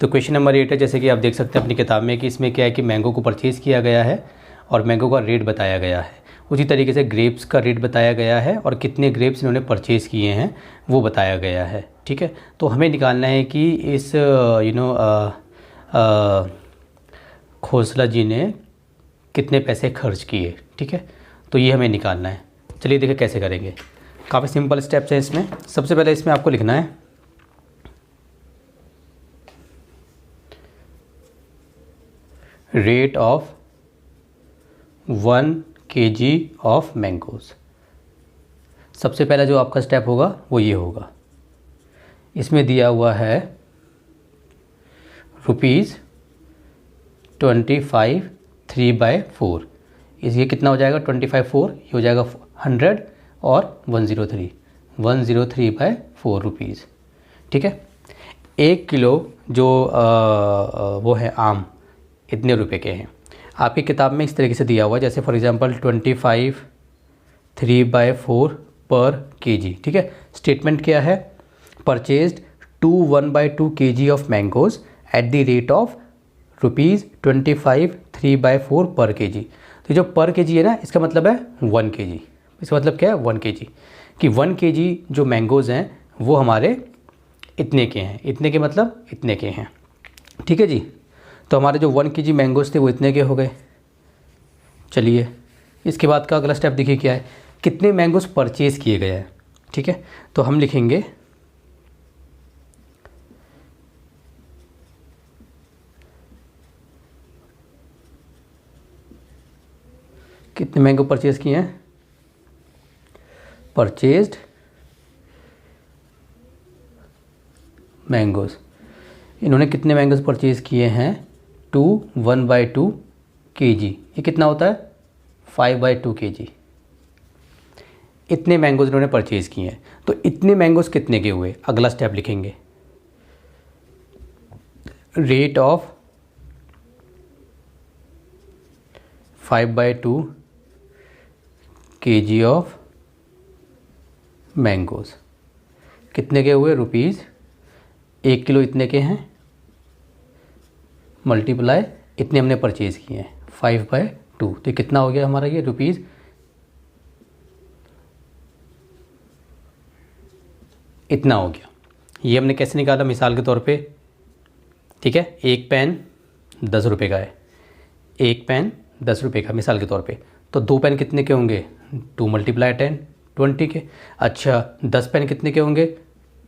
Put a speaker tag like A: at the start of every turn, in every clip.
A: तो question number 8 है, जैसे कि आप देख सकते हैं अपनी किताब में कि इसमें क्या है कि मैंगो को परचेज़ किया गया है और मैंगो का रेट बताया गया है। उसी तरीके से ग्रेप्स का रेट बताया गया है और कितने ग्रेप्स इन्होंने परचेज़ किए हैं वो बताया गया है। ठीक है, तो हमें निकालना है कि इस खोसला जी ने कितने पैसे खर्च किए। ठीक है, तो ये हमें निकालना है। चलिए देखिए कैसे करेंगे। काफ़ी सिंपल स्टेप्स हैं इसमें। सबसे पहले इसमें आपको लिखना है rate of 1 kg of mangoes. सबसे पहला जो आपका स्टेप होगा वो ये होगा। इसमें दिया हुआ है ₹25 3/4। ये कितना हो जाएगा 25 4, ये हो जाएगा 100 और 103/4 रुपीज़। ठीक है, 1 किलो जो वो है आम इतने रुपए के हैं। आपकी किताब में इस तरीके से दिया हुआ है, जैसे फॉर एग्जांपल 25 3/4 पर kg। ठीक है, स्टेटमेंट क्या है, purchased 1/2 kg of mangoes at the rate of ₹25 3/4 पर kg। तो जो पर kg है ना, इसका मतलब है 1 kg। इसका मतलब क्या है 1 kg, कि 1 kg जो मैंगोज़ हैं वो हमारे इतने के हैं। इतने के मतलब इतने के हैं। ठीक है जी, तो हमारे जो 1 kg मैंगोज़ थे वो इतने के हो गए। चलिए इसके बाद का अगला स्टेप देखिए क्या है, कितने मैंगोज़ परचेज़ किए गए हैं। ठीक है, तो हम लिखेंगे कितने मैंगो परचेज़ किए हैं, परचेज्ड मैंगोज़। इन्होंने कितने मैंगोज़ परचेज़ किए हैं 1/2 kg। ये कितना होता है 5/2 kg। इतने मैंगोज़ इन्होंने परचेज़ किए हैं। तो इतने मैंगोज़ कितने के हुए, अगला स्टेप लिखेंगे rate of 5/2 kg of mangoes. कितने के हुए रुपीज़, 1 किलो इतने के हैं, मल्टीप्लाई इतने हमने परचेज़ किए हैं 5/2। तो कितना हो गया हमारा ये रुपीज़, इतना हो गया। ये हमने कैसे निकाला, मिसाल के तौर पे। ठीक है, एक पेन 10 रुपये का है, एक पेन 10 रुपये का मिसाल के तौर पे। तो 2 पेन कितने के होंगे 2 × 10 20 के। अच्छा 10 पेन कितने के होंगे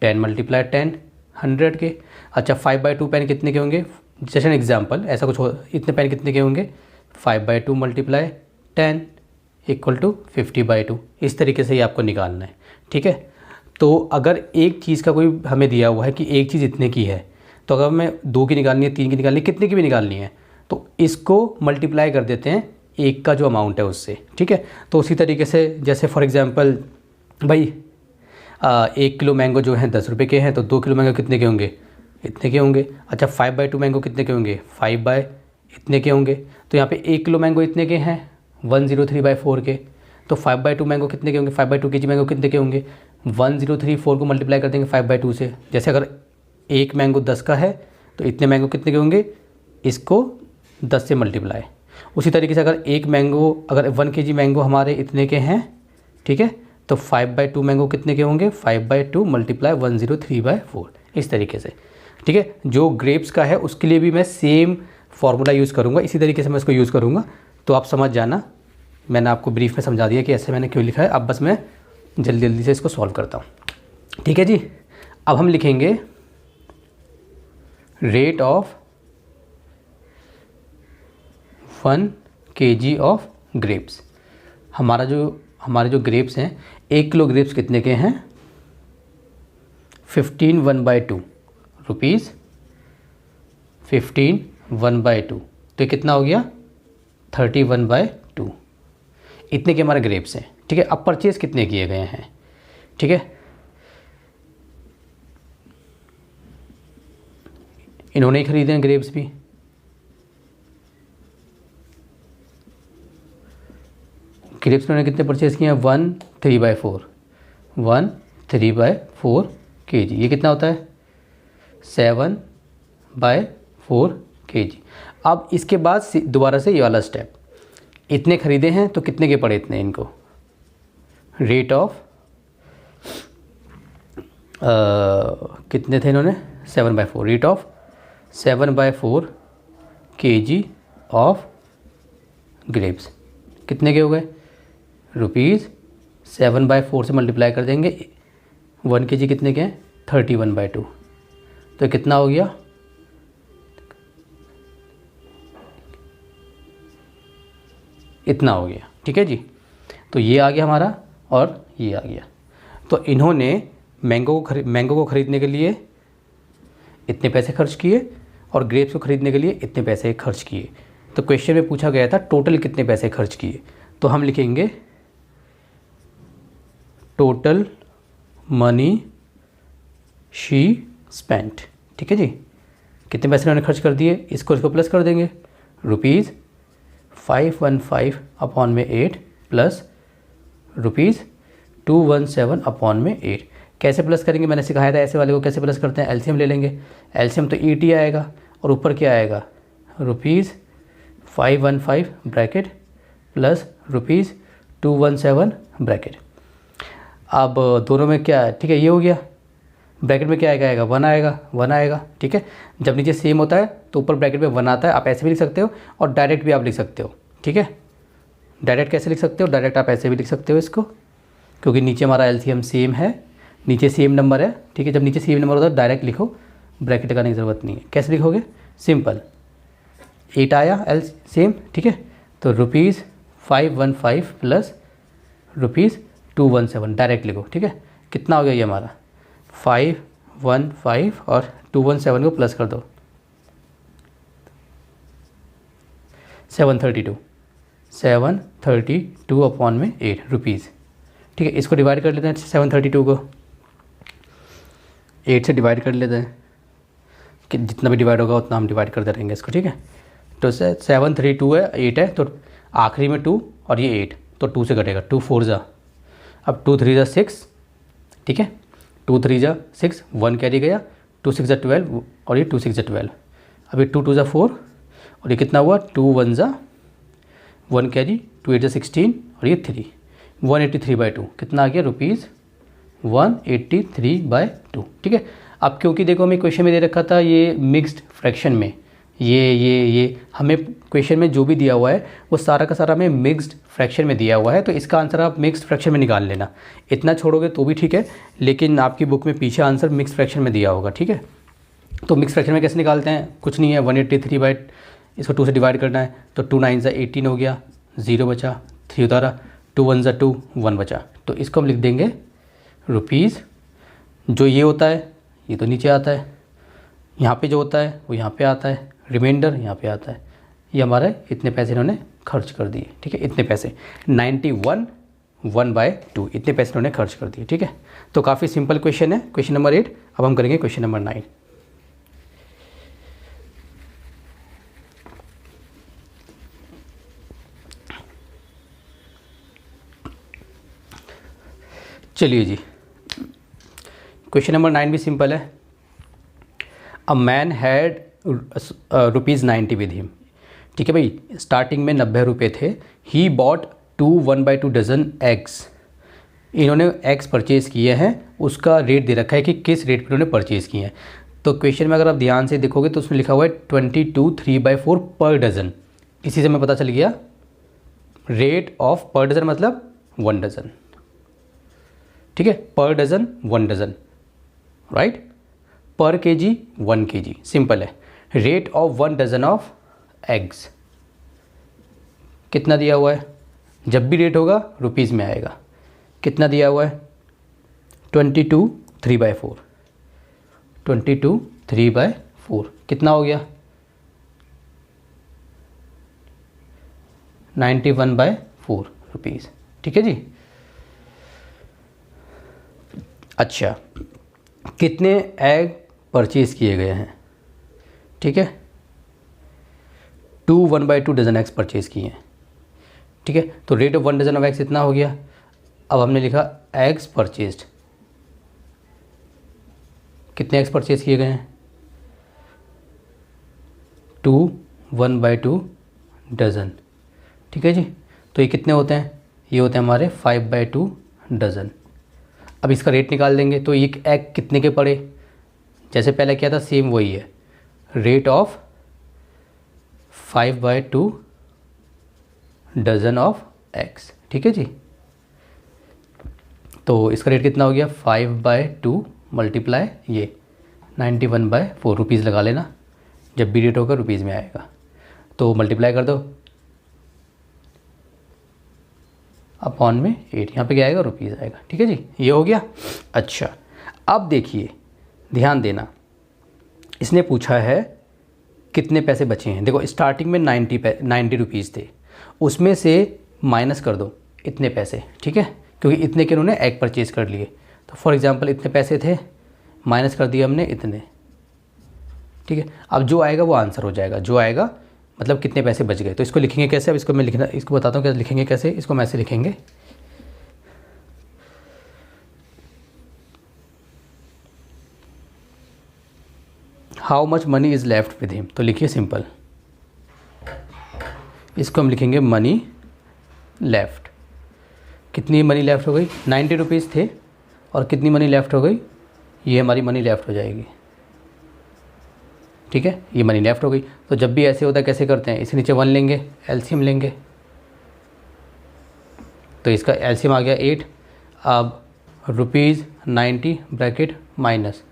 A: 10 × 10 100 के। अच्छा 5/2 पेन कितने के होंगे, जैसे एन एग्जाम्पल ऐसा कुछ हो, इतने पेन कितने के होंगे 5/2 × 10 = 50/2। इस तरीके से ही आपको निकालना है। ठीक है, तो अगर एक चीज़ का कोई हमें दिया हुआ है कि एक चीज़ इतने की है, तो अगर हमें 2 की निकालनी है, 3 की निकालनी है, कितने की भी निकालनी है, तो इसको मल्टीप्लाई कर देते हैं एक का जो अमाउंट है उससे। ठीक है, तो उसी तरीके से जैसे फॉर एग्जांपल भाई 1 किलो मैंगो जो है 10 रुपये के हैं, तो 2 किलो मैंगो कितने के होंगे, इतने के होंगे। अच्छा 5/2 मैंगो कितने के होंगे, 5 इतने के होंगे। तो यहाँ पे 1 किलो मैंगो इतने के हैं 103/4 के। तो 5/2 मैंगो कितने के होंगे, 5/2 kg मैंगो कितने के होंगे 1034 को मल्टीप्लाई कर देंगे 5/2 से। जैसे अगर एक मैंगो 10 का है तो इतने मैंगो कितने के होंगे, इसको 10 से मल्टीप्लाई। उसी तरीके से अगर एक मैंगो, अगर 1 kg मैंगो हमारे इतने के हैं, ठीक है, तो 5/2 मैंगो कितने के होंगे 5/2 × 103/4। इस तरीके से। ठीक है, जो ग्रेप्स का है उसके लिए भी मैं सेम फार्मूला यूज़ करूँगा, इसी तरीके से मैं इसको यूज़ करूँगा। तो आप समझ जाना, मैंने आपको ब्रीफ में समझा दिया कि ऐसे मैंने क्यों लिखा है। अब बस मैं जल्दी जल्दी से इसको सॉल्व करता हूँ। ठीक है जी, अब हम लिखेंगे rate of 1 kg of grapes. हमारे जो ग्रेप्स हैं 1 किलो ग्रेप्स कितने के हैं 15 1/2 रुपीज़, 15 1/2। तो कितना हो गया 31/2। इतने के हमारे ग्रेप्स हैं। ठीक है, अब परचेज़ कितने किए गए हैं। ठीक है, इन्होंने ही खरीदे हैं ग्रेप्स भी। ग्रेप्स इन्होंने कितने परचेज़ किए हैं 1/3/4 kg। ये कितना होता है 7 बाय 4 kg। अब इसके बाद दोबारा से ये वाला स्टेप, इतने खरीदे हैं तो कितने के पड़े इतने इनको, रेट ऑफ कितने थे इन्होंने 7/4, rate of 7/4 kg of grapes कितने के हो गए, रुपीज़ 7/4 से मल्टीप्लाई कर देंगे, 1 kg कितने के हैं 31/2, तो कितना हो गया, इतना हो गया। ठीक है जी, तो ये आ गया हमारा और ये आ गया। तो इन्होंने मैंगो को ख़रीदने के लिए इतने पैसे खर्च किए और ग्रेप्स को ख़रीदने के लिए इतने पैसे खर्च किए। तो क्वेश्चन में पूछा गया था टोटल कितने पैसे खर्च किए, तो हम लिखेंगे टोटल मनी शी स्पेंट। ठीक है जी, कितने पैसे उन्होंने खर्च कर दिए, इसको प्लस कर देंगे, रुपीज़ 515/8 प्लस रुपीज़ 217/8। कैसे प्लस करेंगे, मैंने सिखाया था ऐसे वाले को कैसे प्लस करते हैं, एलसीएम ले लेंगे, एलसीएम तो 80 आएगा और ऊपर क्या आएगा, rupees 515 bracket plus rupees 217 bracket. अब दोनों में क्या है, ठीक है, ये हो गया, ब्रैकेट में क्या आएगा 1 आएगा। ठीक है, जब नीचे सेम होता है तो ऊपर ब्रैकेट में 1 आता है, आप ऐसे भी लिख सकते हो और डायरेक्ट भी आप लिख सकते हो। ठीक है, डायरेक्ट कैसे लिख सकते हो, डायरेक्ट आप ऐसे भी लिख सकते हो इसको, क्योंकि नीचे हमारा एलसीएम सेम है, नीचे सेम नंबर है। ठीक है, जब नीचे सेम नंबर होता है डायरेक्ट लिखो, ब्रैकेट लगाने की ज़रूरत नहीं है। कैसे लिखोगे, सिंपल, 8 आया एल सेम। ठीक है, तो रुपीज़ 515 प्लस रुपीज़ 217 डायरेक्ट लिखो। ठीक है, कितना हो गया ये हमारा 515 और 217 को प्लस कर दो 732/8 रुपीज़। ठीक है, इसको डिवाइड कर लेते हैं, 732 को 8 से डिवाइड कर लेते हैं, कि जितना भी डिवाइड होगा उतना हम डिवाइड करते रहेंगे इसको। ठीक है, तो 732 है, 8 है, तो आखिरी में 2 और ये 8, तो 2 से घटेगा, 2 4 जा, अब 2 3 जा 6। ठीक है, 2 3 जा 6, 1 कैरी गया, 2 6 जा 12 और ये 2 6 जा 12, अभी 2 2 जा 4 और ये कितना हुआ 2 1 जा 1 कैरी, 2 8 जा 16 और ये 3, 183/2 कितना आ गया, रुपीज़ 183/2। ठीक है, अब क्योंकि देखो हमें क्वेश्चन में दे रखा था ये मिक्स्ड फ्रैक्शन में, ये हमें क्वेश्चन में जो भी दिया हुआ है वो सारा का सारा हमें मिक्स्ड फ्रैक्शन में दिया हुआ है, तो इसका आंसर आप मिक्स्ड फ्रैक्शन में निकाल लेना। इतना छोड़ोगे तो भी ठीक है, लेकिन आपकी बुक में पीछे आंसर मिक्स्ड फ्रैक्शन में दिया होगा। ठीक है, तो मिक्स फ्रैक्शन में कैसे निकालते हैं, कुछ नहीं है, 183 इसको 2 से डिवाइड करना है, तो 2 9 18 हो गया, 0 बचा, 3 उतारा, 2 1 2 1 बचा, तो इसको हम लिख देंगे रुपीज़, जो ये होता है ये तो नीचे आता है, यहाँ पे जो होता है वो यहाँ पे आता है, रिमाइंडर यहाँ पे आता है, ये हमारे इतने पैसे इन्होंने खर्च कर दिए। ठीक है, इतने पैसे 91/2 इतने पैसे इन्होंने खर्च कर दिए। ठीक है, तो काफ़ी सिंपल क्वेश्चन है, क्वेश्चन नंबर 8। अब हम करेंगे क्वेश्चन नंबर 9। चलिए जी, क्वेश्चन नंबर 9 भी सिंपल है। A man had ₹90 with him. ठीक है भाई, स्टार्टिंग में 90 रुपये थे। He bought 2 1/2 dozen eggs. इन्होंने एग्स परचेज़ किए हैं, उसका रेट दे रखा है कि किस रेट पर इन्होंने परचेज़ किए हैं। तो क्वेश्चन में अगर आप ध्यान से देखोगे तो उसमें लिखा हुआ है 22 3/4 पर डज़न। इसी से हमें पता चल गया रेट ऑफ पर डज़न मतलब 1 डज़न। ठीक है, पर डज़न 1 डज़न, राइट, पर केजी 1 kg, सिंपल है। Rate of 1 dozen of eggs कितना दिया हुआ है, जब भी रेट होगा रुपीज़ में आएगा, कितना दिया हुआ है 22 3/4, 22 3/4 कितना हो गया 91/4 रुपीज़। ठीक है जी, अच्छा, कितने एग परचेज़ किए गए हैं। ठीक है, 2 1/2 डज़न एग्स परचेज़ किए हैं। ठीक है, तो rate of 1 dozen of eggs इतना हो गया। अब हमने लिखा एग्स परचेज्ड, कितने एग्स परचेज़ किए गए हैं 2 1/2 डज़न। ठीक है जी। तो ये कितने होते हैं, ये होते हैं हमारे 5/2 डज़न। अब इसका रेट निकाल देंगे। तो ये एग कितने के पड़े, जैसे पहले किया था सेम वही है, rate of 5/2 dozen of eggs. ठीक है जी। तो इसका रेट कितना हो गया, 5/2 मल्टीप्लाई ये 91/4 रुपीज़ लगा लेना, जब भी रेट होगा रुपीज़ में आएगा। तो मल्टीप्लाई कर दो अपॉन में 8, यहाँ पे क्या आएगा, रुपीज़ आएगा। ठीक है जी, ये हो गया। अच्छा, अब देखिए ध्यान देना, इसने पूछा है कितने पैसे बचे हैं। देखो स्टार्टिंग में 90 रुपीज़ थे, उसमें से माइनस कर दो इतने पैसे। ठीक है, क्योंकि इतने के उन्होंने एग परचेज़ कर लिए। तो फॉर एग्जांपल इतने पैसे थे, माइनस कर दिया हमने इतने। ठीक है, अब जो आएगा वो आंसर हो जाएगा, जो आएगा मतलब कितने पैसे बच गए। तो इसको लिखेंगे कैसे, अब इसको मैं लिखना, इसको बताता हूँ कैसे लिखेंगे। कैसे, इसको मैं ऐसे लिखेंगे, how much money is left with him. तो लिखिए सिंपल, इसको हम लिखेंगे मनी लेफ्ट। कितनी मनी लेफ़्ट हो गई, 90 रुपीज़ थे, और कितनी मनी लेफ़्ट हो गई, ये हमारी मनी लेफ़्ट हो जाएगी। ठीक है, ये मनी लेफ़्ट हो गई। तो जब भी ऐसे होता है कैसे करते हैं, इसके नीचे 1 लेंगे, एलसीएम लेंगे। तो इसका एलसीएम आ गया 8। अब ₹90 ब्रैकेट माइनस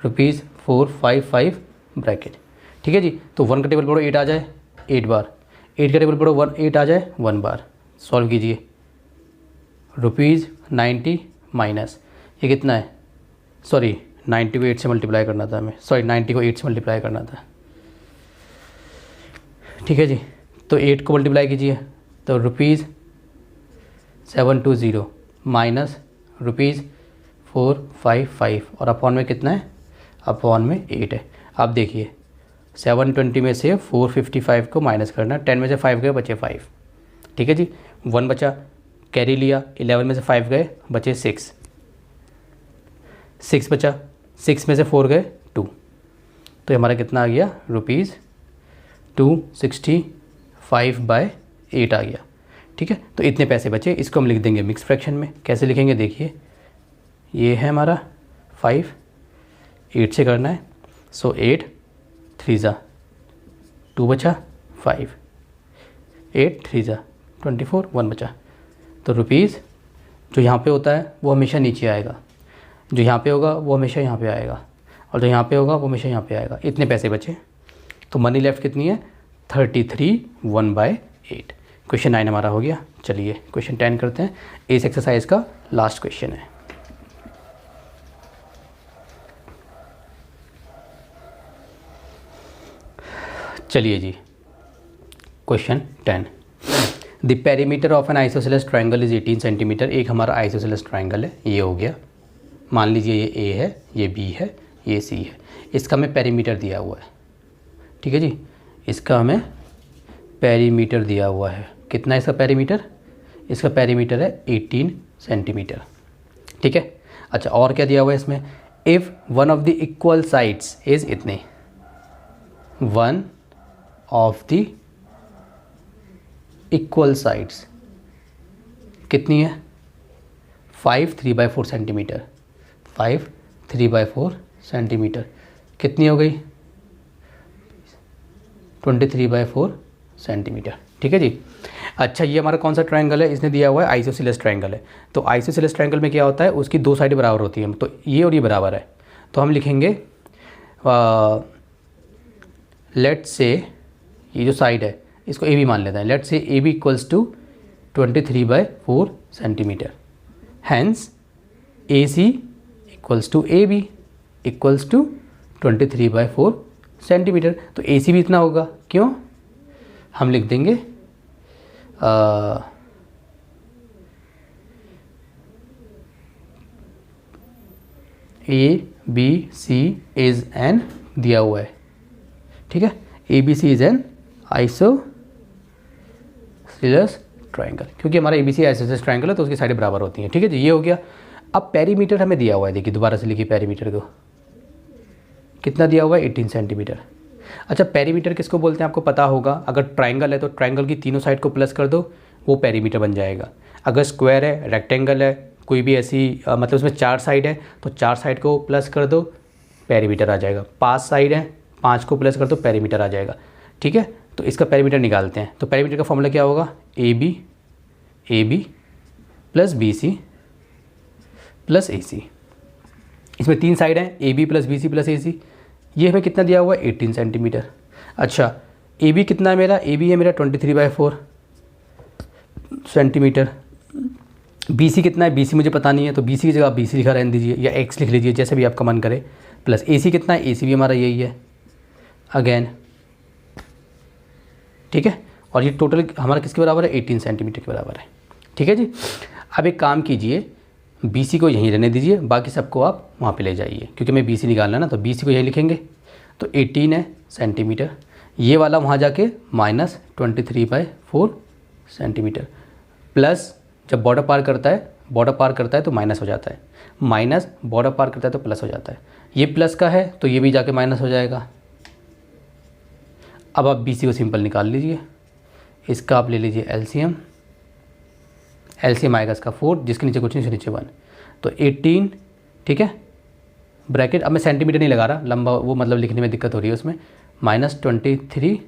A: ₹455 ब्रैकेट। ठीक है जी। तो 1 का टेबल पढ़ो 8 आ जाए 8 बार, 8 का टेबल पढ़ो 8 आ जाए 1 बार। सॉल्व कीजिए, ₹90 माइनस ये कितना है, सॉरी 90 को 8 से मल्टीप्लाई करना था हमें, सॉरी 90 को 8 से मल्टीप्लाई करना था। ठीक है जी। तो 8 को मल्टीप्लाई कीजिए, तो ₹720 माइनस ₹455, और अपॉन में कितना है, अपॉन में 8 है। अब देखिए 720 में से 455 को माइनस करना, 10 में से 5 गए बचे 5। ठीक है जी, 1 बचा, कैरी लिया, 11 में से 5 गए बचे 6 बचा, 6 में से 4 गए 2। तो हमारा कितना आ गया, ₹265/8 आ गया। ठीक है, तो इतने पैसे बचे, इसको हम लिख देंगे मिक्स फ्रैक्शन में। कैसे लिखेंगे देखिए, ये है हमारा 5, 8 से करना है, सो 8 3 ज़ा 2 बचा, 5 8 3 ज़ा 24, 1 बचा। तो रुपीज़ जो यहाँ पे होता है वो हमेशा नीचे आएगा, जो यहाँ पे होगा वो हमेशा यहाँ पे आएगा, और जो यहाँ पे होगा वो हमेशा यहाँ पे आएगा। इतने पैसे बचे। तो मनी लेफ्ट कितनी है, 33 1/8। क्वेश्चन 9 हमारा हो गया। चलिए क्वेश्चन 10 करते हैं, इस एक्सरसाइज का लास्ट क्वेश्चन है। चलिए जी, question 10, the perimeter of an isosceles triangle is 18 centimetre. एक हमारा आइसोसेलेस ट्रायंगल है, ये हो गया। मान लीजिए ये ए है, ये बी है, ये सी है। इसका हमें पेरीमीटर दिया हुआ है। ठीक है जी, इसका हमें पेरीमीटर दिया हुआ है। कितना है इसका पेरीमीटर, इसका पेरीमीटर है 18 सेंटीमीटर। ठीक है। अच्छा, और क्या दिया हुआ है इसमें, if one of the equal sides is इतने, one of the equal sides कितनी है, 5 3/4 सेंटीमीटर, 5 3/4 सेंटीमीटर कितनी हो गई, 23/4 सेंटीमीटर। ठीक है जी। अच्छा, ये हमारा कौन सा ट्रायंगल है, इसने दिया हुआ है आइसोसेलेस ट्रायंगल है। तो आइसोसेलेस ट्रायंगल में क्या होता है, उसकी 2 साइडें बराबर होती हैं। तो ये और ये बराबर है, तो हम लिखेंगे लेट्स से ये जो साइड है इसको ए बी मान लेते हैं। Let's say A B equals to 23/4 centimetre, hence A C equals to A B equals to 23/4 centimetre. तो ए सी भी इतना होगा, क्यों, हम लिख देंगे A B C is an दिया हुआ है। ठीक है, A B C is an isosceles triangle, क्योंकि हमारा A B C isosceles triangle है तो उसकी साइडें बराबर होती हैं। ठीक है जी, ये हो गया। अब पेरीमीटर हमें दिया हुआ है, देखिए दोबारा से लिखिए पेरीमीटर को, कितना दिया हुआ है, 18 सेंटीमीटर। अच्छा, पेरीमीटर किसको बोलते हैं आपको पता होगा। अगर ट्राइंगल है तो ट्राइंगल की तीनों साइड को प्लस कर दो, वो पेरीमीटर बन जाएगा। अगर स्क्वायर है, रेक्टेंगल है, कोई भी ऐसी मतलब उसमें 4 साइड है तो 4 साइड को प्लस कर दो, पेरीमीटर आ जाएगा। 5 साइड है, 5 को प्लस कर दो, पेरीमीटर आ जाएगा। ठीक है, तो इसका पेरीमीटर निकालते हैं। तो पेरीमीटर का फॉर्मूला क्या होगा, A B plus B C plus A C. इसमें 3 साइड हैं, A B plus B C plus A C. ये हमें कितना दिया हुआ है, 18 सेंटीमीटर। अच्छा, ए बी कितना है मेरा, ए बी है मेरा 23/4 सेंटीमीटर। बी सी कितना है, बी सी मुझे पता नहीं है, तो बी सी की जगह आप बी सी लिखा रहने दीजिए या एक्स लिख लीजिए, जैसे भी आपका मन करे। प्लस ए सी कितना है, ए सी भी हमारा यही है अगेन। ठीक है, और ये टोटल हमारा किसके बराबर है, 18 सेंटीमीटर के बराबर है। ठीक है जी। अब एक काम कीजिए, बी सी को यहीं रहने दीजिए, बाकी सबको आप वहाँ पे ले जाइए, क्योंकि हमें बी सी निकालना है ना, तो बी सी को यहीं लिखेंगे। तो 18 है सेंटीमीटर, ये वाला वहाँ जाके -23/4 सेंटीमीटर। प्लस जब बॉर्डर पार करता है तो माइनस हो जाता है, माइनस बॉर्डर पार करता है तो प्लस हो जाता है। ये प्लस का है तो ये भी जाके माइनस हो जाएगा। अब आप बी सी को सिंपल निकाल लीजिए, इसका आप ले लीजिए एलसीएम आएगा इसका 4, जिसके नीचे कुछ नहीं, उसके नीचे 1, तो 18। ठीक है, ब्रैकेट अब मैं सेंटीमीटर नहीं लगा रहा, लंबा वो मतलब लिखने में दिक्कत हो रही है उसमें, -23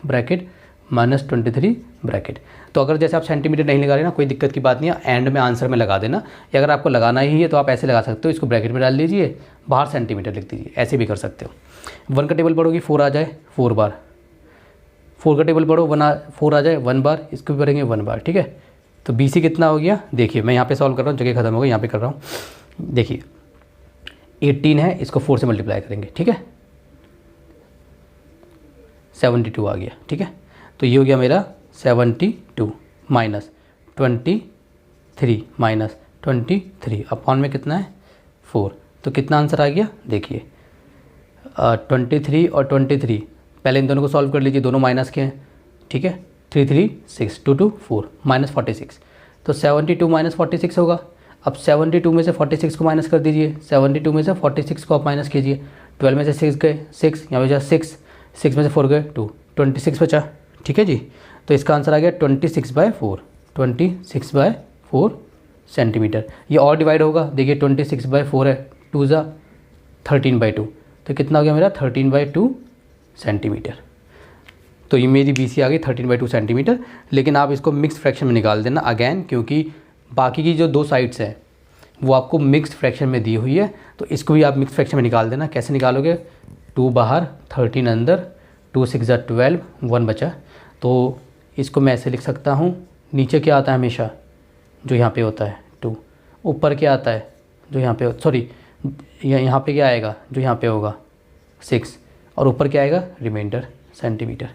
A: ब्रैकेट -23 ब्रैकेट। तो अगर जैसे आप सेंटीमीटर नहीं लगा रहे ना, कोई दिक्कत की बात नहीं है, एंड में आंसर में लगा देना, या अगर आपको लगाना ही है तो आप ऐसे लगा सकते हो, इसको ब्रैकेट में डाल दीजिए, बाहर सेंटीमीटर लिख दीजिए, ऐसे भी कर सकते हो। 1 का टेबल पढ़ोगी 4 आ जाए 4 बार, 4 का टेबल पढ़ो 4 आ जाए 1 बार, इसको भी पढ़ेंगे 1 बार। ठीक है, तो बी सी कितना हो गया, देखिए मैं यहाँ पे सॉल्व कर रहा हूँ, जगह खत्म हो गई, यहाँ पे कर रहा हूँ। देखिए 18 है, इसको 4 से मल्टीप्लाई करेंगे। ठीक है, 72 आ गया। ठीक है, तो ये हो गया मेरा 72 -23 अपॉन में कितना है 4, तो कितना आंसर आ गया देखिए 23 और 23, पहले इन दोनों को सॉल्व कर लीजिए, दोनों माइनस के हैं। ठीक है, 3 3 6 2 2 4 -46, तो 72 -46 होगा। अब 72 में से 46 को माइनस कर दीजिए, 72 में से 46 को आप माइनस कीजिए, 12 में से 6 गए 6, यहाँ बचा 6 में से 4 गए 2, 26 बचा। ठीक है जी, तो इसका आंसर आ गया 26/4 सेंटीमीटर। ये और डिवाइड होगा, देखिए 26/4 है, 2 ज़ा 13/2, तो कितना हो गया मेरा 13/2 सेंटीमीटर। तो ये मेरी बी सी आ गई 13/2 सेंटीमीटर। लेकिन आप इसको मिक्स फ्रैक्शन में निकाल देना अगेन, क्योंकि बाकी की जो 2 साइड्स हैं वो आपको मिक्स फ्रैक्शन में दी हुई है, तो इसको भी आप मिक्स फ्रैक्शन में निकाल देना। कैसे निकालोगे, 2 बाहर 13 अंदर, 2 6 ज़ा 12, 1 बचा। तो इसको मैं ऐसे लिख सकता हूँ, नीचे क्या आता है हमेशा, जो यहाँ पे होता है 2, ऊपर क्या आता है जो यहाँ पे, सॉरी यहाँ पे क्या आएगा जो यहाँ पे होगा 6, और ऊपर क्या आएगा रिमाइंडर सेंटीमीटर।